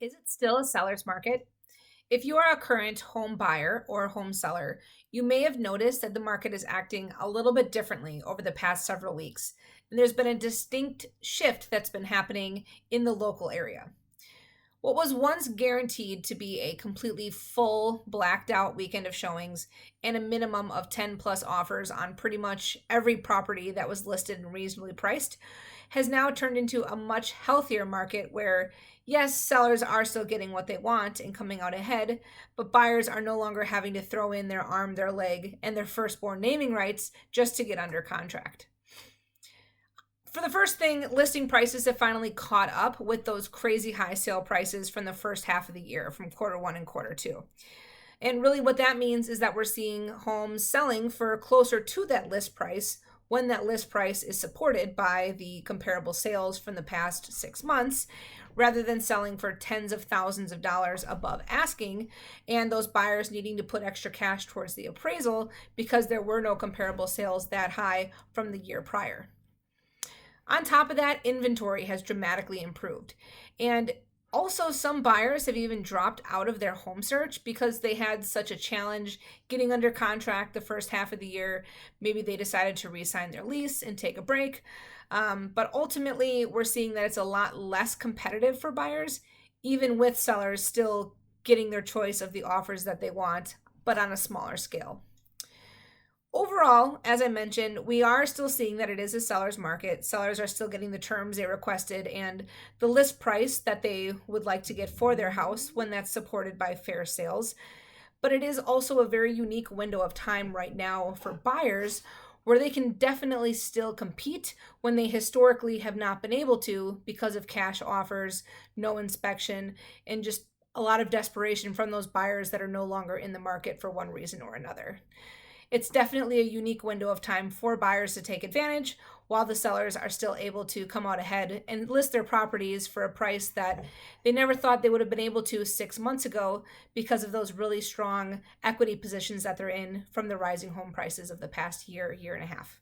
Is it still a seller's market? If you are a current home buyer or home seller, you may have noticed that the market is acting a little bit differently over the past several weeks. And there's been a distinct shift that's been happening in the local area. What was once guaranteed to be a completely full, blacked out weekend of showings and a minimum of 10 plus offers on pretty much every property that was listed and reasonably priced has now turned into a much healthier market where, yes, sellers are still getting what they want and coming out ahead, but buyers are no longer having to throw in their arm, their leg, and their firstborn naming rights just to get under contract. For the first thing, listing prices have finally caught up with those crazy high sale prices from the first half of the year, from quarter one and quarter two. And really, what that means is that we're seeing homes selling for closer to that list price when that list price is supported by the comparable sales from the past 6 months, rather than selling for tens of thousands of dollars above asking, and those buyers needing to put extra cash towards the appraisal because there were no comparable sales that high from the year prior. On top of that, inventory has dramatically improved. And also, some buyers have even dropped out of their home search because they had such a challenge getting under contract the first half of the year. Maybe they decided to re sign their lease and take a break. But ultimately, we're seeing that it's a lot less competitive for buyers, even with sellers still getting their choice of the offers that they want, but on a smaller scale. Overall, as I mentioned, we are still seeing that it is a seller's market. Sellers are still getting the terms they requested and the list price that they would like to get for their house when that's supported by fair sales. But it is also a very unique window of time right now for buyers where they can definitely still compete when they historically have not been able to because of cash offers, no inspection, and just a lot of desperation from those buyers that are no longer in the market for one reason or another. It's definitely a unique window of time for buyers to take advantage while the sellers are still able to come out ahead and list their properties for a price that they never thought they would have been able to 6 months ago because of those really strong equity positions that they're in from the rising home prices of the past year, year and a half.